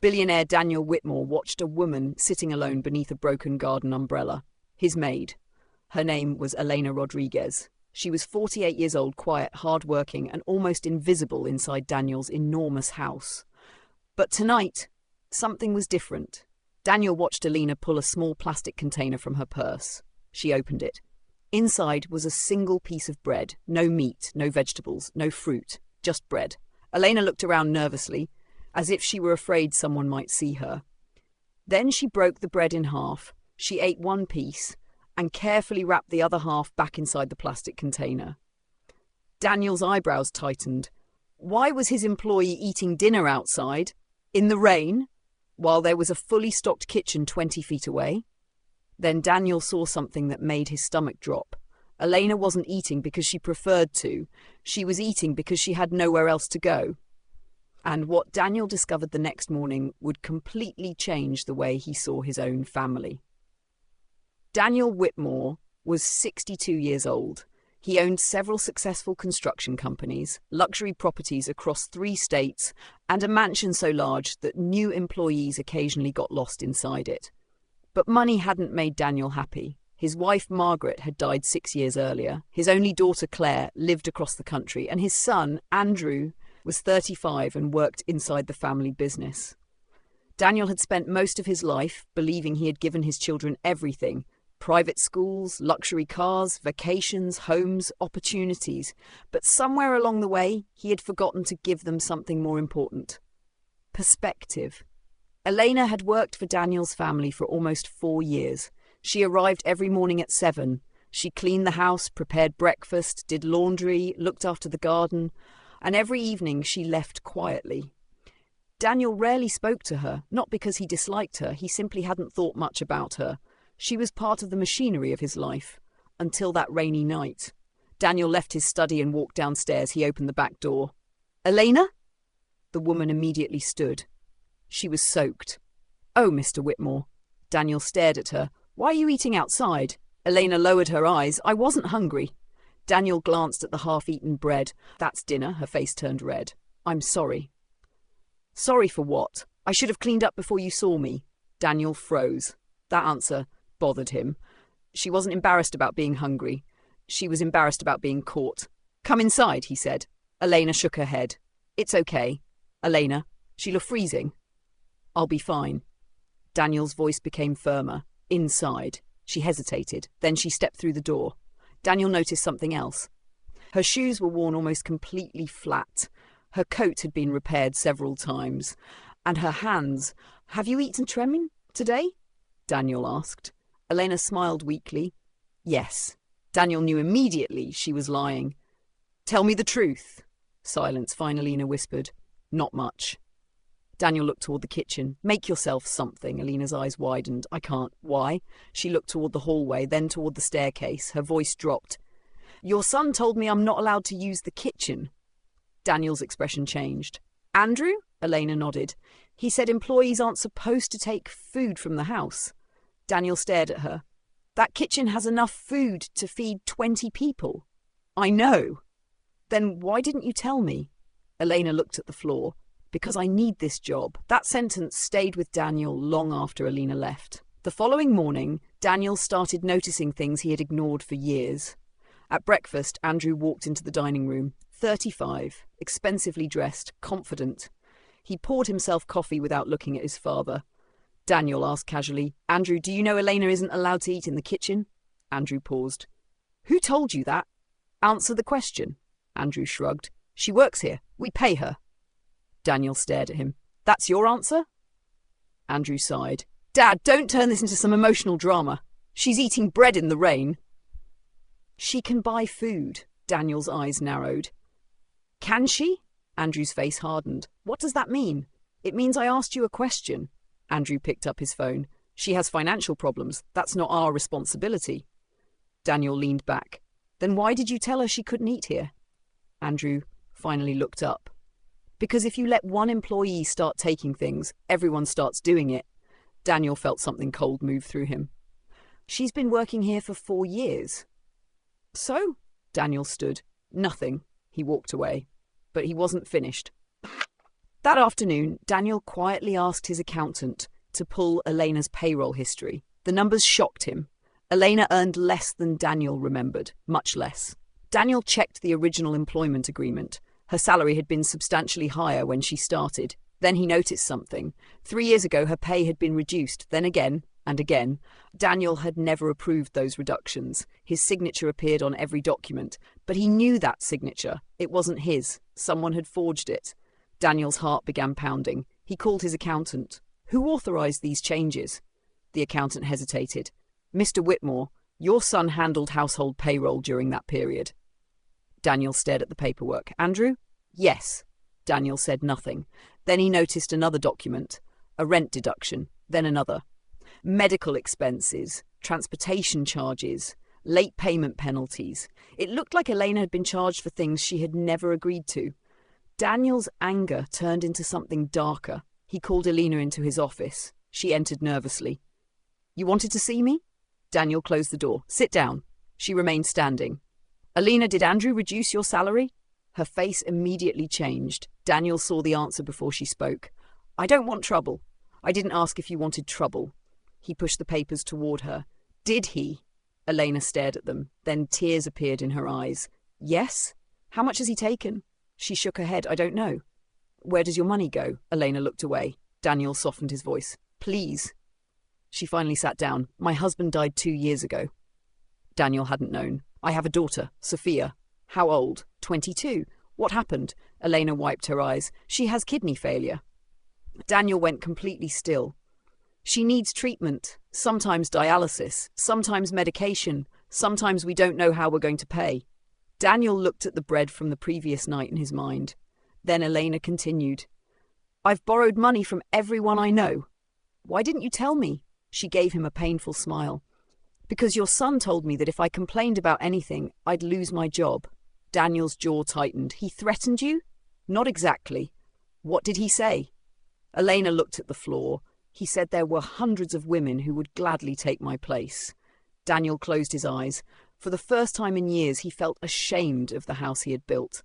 Billionaire Daniel Whitmore watched a woman sitting alone beneath a broken garden umbrella. His maid. Her name was Elena Rodriguez. She was 48 years old, quiet, hard-working, and almost invisible inside Daniel's enormous house. But tonight, something was different. Daniel watched Elena pull a small plastic container from her purse. She opened it. Inside was a single piece of bread. No meat, no vegetables, no fruit, just bread. Elena looked around nervously, as if she were afraid someone might see her. Then she broke the bread in half. She ate one piece and carefully wrapped the other half back inside the plastic container. Daniel's eyebrows tightened. Why was his employee eating dinner outside, in the rain, while there was a fully stocked kitchen 20 feet away? Then Daniel saw something that made his stomach drop. Elena wasn't eating because she preferred to. She was eating because she had nowhere else to go. And what Daniel discovered the next morning would completely change the way he saw his own family. Daniel Whitmore was 62 years old. He owned several successful construction companies, luxury properties across 3 states, and a mansion so large that new employees occasionally got lost inside it. But money hadn't made Daniel happy. His wife, Margaret, had died 6 years earlier. His only daughter, Claire, lived across the country, and his son, Andrew, was 35 and worked inside the family business. Daniel had spent most of his life believing he had given his children everything: private schools, luxury cars, vacations, homes, opportunities. But somewhere along the way, he had forgotten to give them something more important: perspective. Elena had worked for Daniel's family for almost 4 years. She arrived every morning at 7. She cleaned the house, prepared breakfast, did laundry, looked after the garden, and every evening she left quietly. Daniel rarely spoke to her, not because he disliked her, he simply hadn't thought much about her. She was part of the machinery of his life, until that rainy night. Daniel left his study and walked downstairs. He opened the back door. "Elena?" The woman immediately stood. She was soaked. "Oh, Mr. Whitmore." Daniel stared at her. "Why are you eating outside?" Elena lowered her eyes. "I wasn't hungry." Daniel glanced at the half-eaten bread. "That's dinner." Her face turned red. "I'm sorry." "Sorry for what? I should have cleaned up before you saw me." Daniel froze. That answer bothered him. She wasn't embarrassed about being hungry. She was embarrassed about being caught. "Come inside," he said. Elena shook her head. "It's okay." "Elena, she'll freezing." "I'll be fine." Daniel's voice became firmer. "Inside." She hesitated. Then she stepped through the door. Daniel noticed something else. Her shoes were worn almost completely flat. Her coat had been repaired several times. And her hands— "Have you eaten tremin today?" Daniel asked. Elena smiled weakly. "Yes." Daniel knew immediately she was lying. "Tell me the truth." Silence. Finally, Elena whispered. "Not much." Daniel looked toward the kitchen. "Make yourself something." Elena's eyes widened. "I can't." "Why?" She looked toward the hallway, then toward the staircase. Her voice dropped. "Your son told me I'm not allowed to use the kitchen." Daniel's expression changed. "Andrew?" Elena nodded. "He said employees aren't supposed to take food from the house." Daniel stared at her. "That kitchen has enough food to feed 20 people." "I know." "Then why didn't you tell me?" Elena looked at the floor. "Because I need this job." That sentence stayed with Daniel long after Elena left. The following morning, Daniel started noticing things he had ignored for years. At breakfast, Andrew walked into the dining room. 35, expensively dressed, confident. He poured himself coffee without looking at his father. Daniel asked casually, "Andrew, do you know Elena isn't allowed to eat in the kitchen?" Andrew paused. "Who told you that?" "Answer the question." Andrew shrugged. "She works here. We pay her." Daniel stared at him. "That's your answer?" Andrew sighed. "Dad, don't turn this into some emotional drama. She's eating bread in the rain." "She can buy food." Daniel's eyes narrowed. "Can she?" Andrew's face hardened. "What does that mean?" "It means I asked you a question." Andrew picked up his phone. "She has financial problems. That's not our responsibility." Daniel leaned back. "Then why did you tell her she couldn't eat here?" Andrew finally looked up. "Because if you let one employee start taking things, everyone starts doing it." Daniel felt something cold move through him. "She's been working here for 4 years. "So?" Daniel stood. "Nothing." He walked away. But he wasn't finished. That afternoon, Daniel quietly asked his accountant to pull Elena's payroll history. The numbers shocked him. Elena earned less than Daniel remembered, much less. Daniel checked the original employment agreement. Her salary had been substantially higher when she started. Then he noticed something. 3 years ago, her pay had been reduced, then again and again. Daniel had never approved those reductions. His signature appeared on every document, but he knew that signature. It wasn't his. Someone had forged it. Daniel's heart began pounding. He called his accountant. Who authorized these changes? The accountant hesitated. Mr. Whitmore, your son handled household payroll during that period. Daniel stared at the paperwork. Andrew? Yes. Daniel said nothing. Then he noticed another document, a rent deduction, then another. Medical expenses, transportation charges, late payment penalties. It looked like Elena had been charged for things she had never agreed to. Daniel's anger turned into something darker. He called Elena into his office. She entered nervously. You wanted to see me? Daniel closed the door. Sit down. She remained standing. Elena, did Andrew reduce your salary? Her face immediately changed. Daniel saw the answer before she spoke. I don't want trouble. I didn't ask if you wanted trouble. He pushed the papers toward her. Did he? Elena stared at them. Then tears appeared in her eyes. Yes? How much has he taken? She shook her head. I don't know. Where does your money go? Elena looked away. Daniel softened his voice. Please. She finally sat down. My husband died 2 years ago. Daniel hadn't known. I have a daughter, Sophia. How old? 22. What happened? Elena wiped her eyes. She has kidney failure. Daniel went completely still. She needs treatment, sometimes dialysis, sometimes medication, sometimes we don't know how we're going to pay. Daniel looked at the bread from the previous night in his mind. Then Elena continued. I've borrowed money from everyone I know. Why didn't you tell me? She gave him a painful smile. Because your son told me that if I complained about anything, I'd lose my job. Daniel's jaw tightened. He threatened you? Not exactly. What did he say? Elena looked at the floor. He said there were hundreds of women who would gladly take my place. Daniel closed his eyes. For the first time in years, he felt ashamed of the house he had built.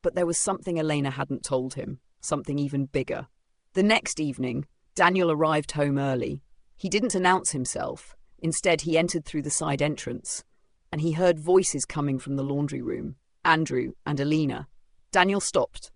But there was something Elena hadn't told him, something even bigger. The next evening, Daniel arrived home early. He didn't announce himself. Instead, he entered through the side entrance, and he heard voices coming from the laundry room. Andrew and Elena. Daniel stopped.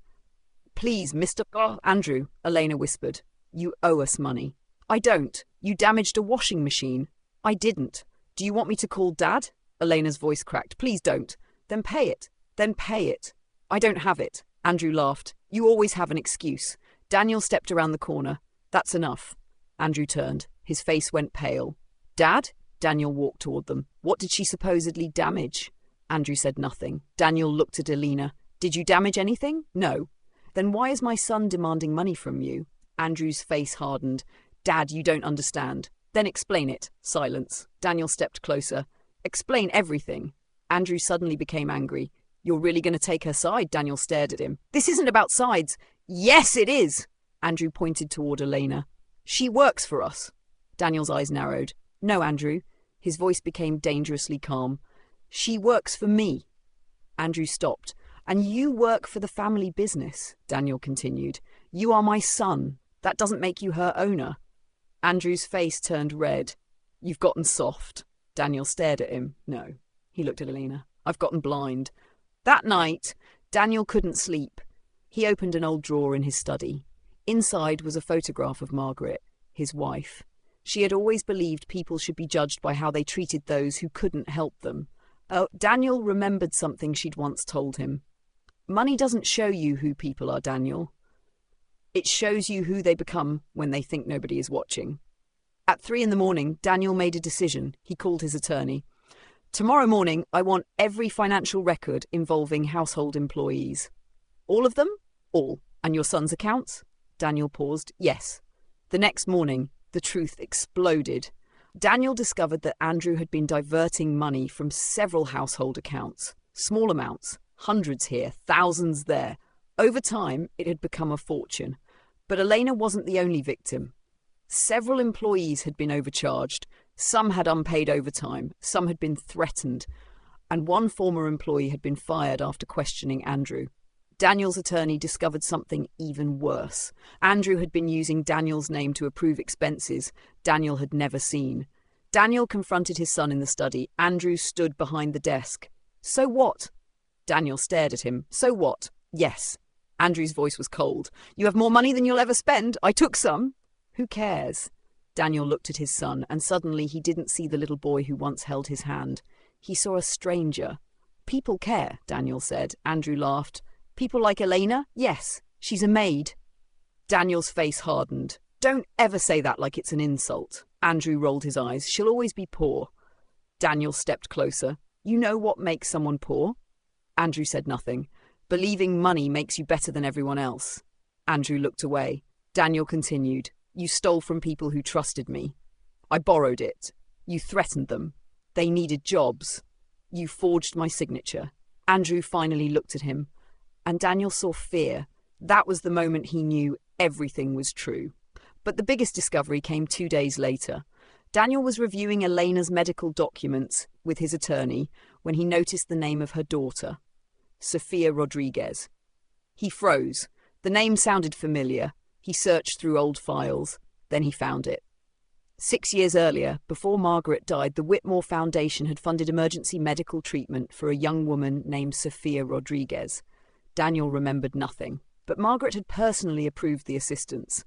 Please, Mr. Andrew, Elena whispered. You owe us money. I don't. You damaged a washing machine. I didn't. Do you want me to call Dad? Elena's voice cracked. Please don't. Then pay it. Then pay it. I don't have it. Andrew laughed. You always have an excuse. Daniel stepped around the corner. That's enough. Andrew turned. His face went pale. Dad? Daniel walked toward them. What did she supposedly damage? Andrew said nothing. Daniel looked at Elena. Did you damage anything? No. Then why is my son demanding money from you? Andrew's face hardened. Dad, you don't understand. Then explain it. Silence. Daniel stepped closer. Explain everything. Andrew suddenly became angry. You're really going to take her side? Daniel stared at him. This isn't about sides. Yes, it is. Andrew pointed toward Elena. She works for us. Daniel's eyes narrowed. No, Andrew. His voice became dangerously calm. She works for me. Andrew stopped. And you work for the family business, Daniel continued. You are my son. That doesn't make you her owner. Andrew's face turned red. You've gotten soft. Daniel stared at him. No. He looked at Elena. I've gotten blind. That night, Daniel couldn't sleep. He opened an old drawer in his study. Inside was a photograph of Margaret, his wife. She had always believed people should be judged by how they treated those who couldn't help them. Daniel remembered something she'd once told him. Money doesn't show you who people are, Daniel. It shows you who they become when they think nobody is watching. At 3 a.m, Daniel made a decision. He called his attorney. Tomorrow morning, I want every financial record involving household employees. All of them? All. And your son's accounts? Daniel paused. Yes. The next morning, the truth exploded. Daniel discovered that Andrew had been diverting money from several household accounts. Small amounts, hundreds here, thousands there. Over time, it had become a fortune. But Elena wasn't the only victim. Several employees had been overcharged. Some had unpaid overtime. Some had been threatened. And one former employee had been fired after questioning Andrew. Daniel's attorney discovered something even worse. Andrew had been using Daniel's name to approve expenses Daniel had never seen. Daniel confronted his son in the study. Andrew stood behind the desk. "So what?" Daniel stared at him. "So what?" "Yes." Andrew's voice was cold. "You have more money than you'll ever spend. I took some." "Who cares?" Daniel looked at his son, and suddenly he didn't see the little boy who once held his hand. He saw a stranger. "People care," Daniel said. Andrew laughed. "People like Elena? Yes. She's a maid." Daniel's face hardened. "Don't ever say that like it's an insult." Andrew rolled his eyes. "She'll always be poor." Daniel stepped closer. "You know what makes someone poor?" Andrew said nothing. "Believing money makes you better than everyone else." Andrew looked away. Daniel continued. "You stole from people who trusted me. I borrowed it. You threatened them. They needed jobs. You forged my signature." Andrew finally looked at him, and Daniel saw fear. That was the moment he knew everything was true. But the biggest discovery came 2 days later. Daniel was reviewing Elena's medical documents with his attorney when he noticed the name of her daughter, Sofia Rodriguez. He froze. The name sounded familiar. He searched through old files. Then he found it. 6 years earlier, before Margaret died, the Whitmore Foundation had funded emergency medical treatment for a young woman named Sofia Rodriguez. Daniel remembered nothing, but Margaret had personally approved the assistance.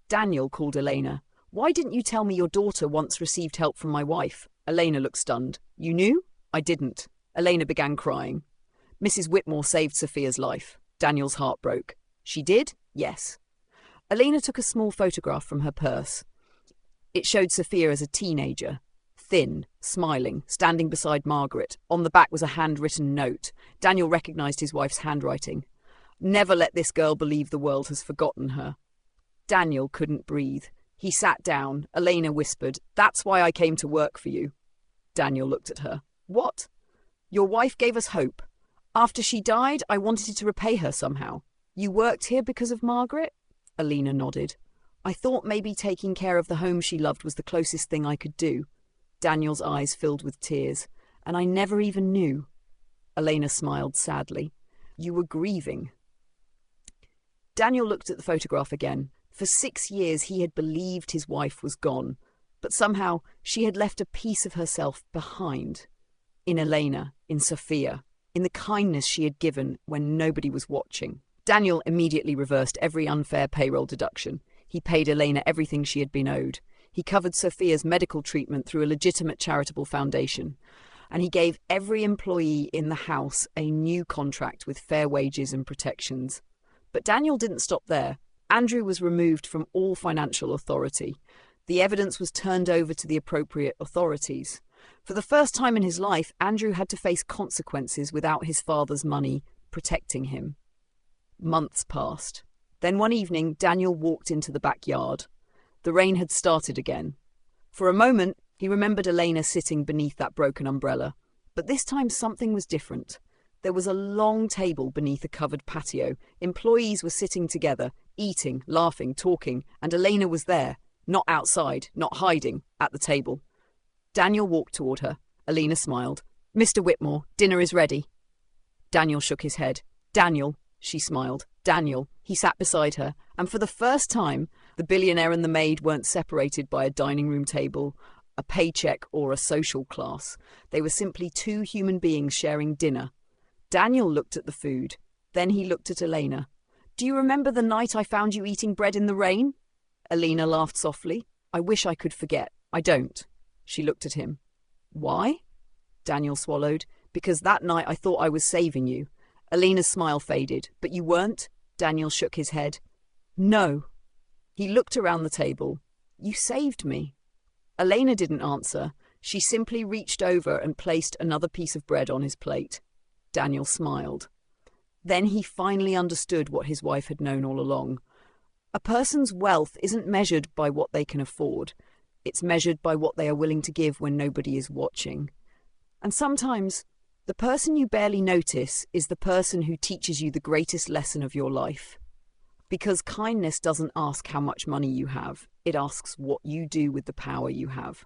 Daniel called Elena. "Why didn't you tell me your daughter once received help from my wife?" Elena looked stunned. "You knew?" "I didn't." Elena began crying. "Mrs. Whitmore saved Sophia's life." Daniel's heart broke. "She did?" "Yes." Elena took a small photograph from her purse. It showed Sophia as a teenager, thin, smiling, standing beside Margaret. On the back was a handwritten note. Daniel recognized his wife's handwriting. "Never let this girl believe the world has forgotten her." Daniel couldn't breathe. He sat down. Elena whispered, "That's why I came to work for you." Daniel looked at her. "What?" "Your wife gave us hope. After she died, I wanted to repay her somehow." "You worked here because of Margaret?" Elena nodded. "I thought maybe taking care of the home she loved was the closest thing I could do." Daniel's eyes filled with tears. "And I never even knew." Elena smiled sadly. "You were grieving." Daniel looked at the photograph again. For 6 years he had believed his wife was gone, but somehow she had left a piece of herself behind. In Elena, in Sophia, in the kindness she had given when nobody was watching. Daniel immediately reversed every unfair payroll deduction. He paid Elena everything she had been owed. He covered Sophia's medical treatment through a legitimate charitable foundation. And he gave every employee in the house a new contract with fair wages and protections. But Daniel didn't stop there. Andrew was removed from all financial authority. The evidence was turned over to the appropriate authorities. For the first time in his life, Andrew had to face consequences without his father's money protecting him. Months passed. Then one evening, Daniel walked into the backyard. The rain had started again. For a moment, he remembered Elena sitting beneath that broken umbrella. But this time something was different. There was a long table beneath a covered patio. Employees were sitting together, eating, laughing, talking, and Elena was there, not outside, not hiding, at the table. Daniel walked toward her. Elena smiled. "Mr. Whitmore, dinner is ready." Daniel shook his head. "Daniel," she smiled. "Daniel." He sat beside her, and for the first time, the billionaire and the maid weren't separated by a dining room table, a paycheck, or a social class. They were simply two human beings sharing dinner. Daniel looked at the food. Then he looked at Elena. "Do you remember the night I found you eating bread in the rain?" Elena laughed softly. "I wish I could forget. I don't." She looked at him. "Why?" Daniel swallowed. "Because that night I thought I was saving you." Elena's smile faded. "But you weren't?" Daniel shook his head. "No." He looked around the table. "You saved me." Elena didn't answer. She simply reached over and placed another piece of bread on his plate. Daniel smiled. Then he finally understood what his wife had known all along. A person's wealth isn't measured by what they can afford. It's measured by what they are willing to give when nobody is watching. And sometimes, the person you barely notice is the person who teaches you the greatest lesson of your life. Because kindness doesn't ask how much money you have. It asks what you do with the power you have.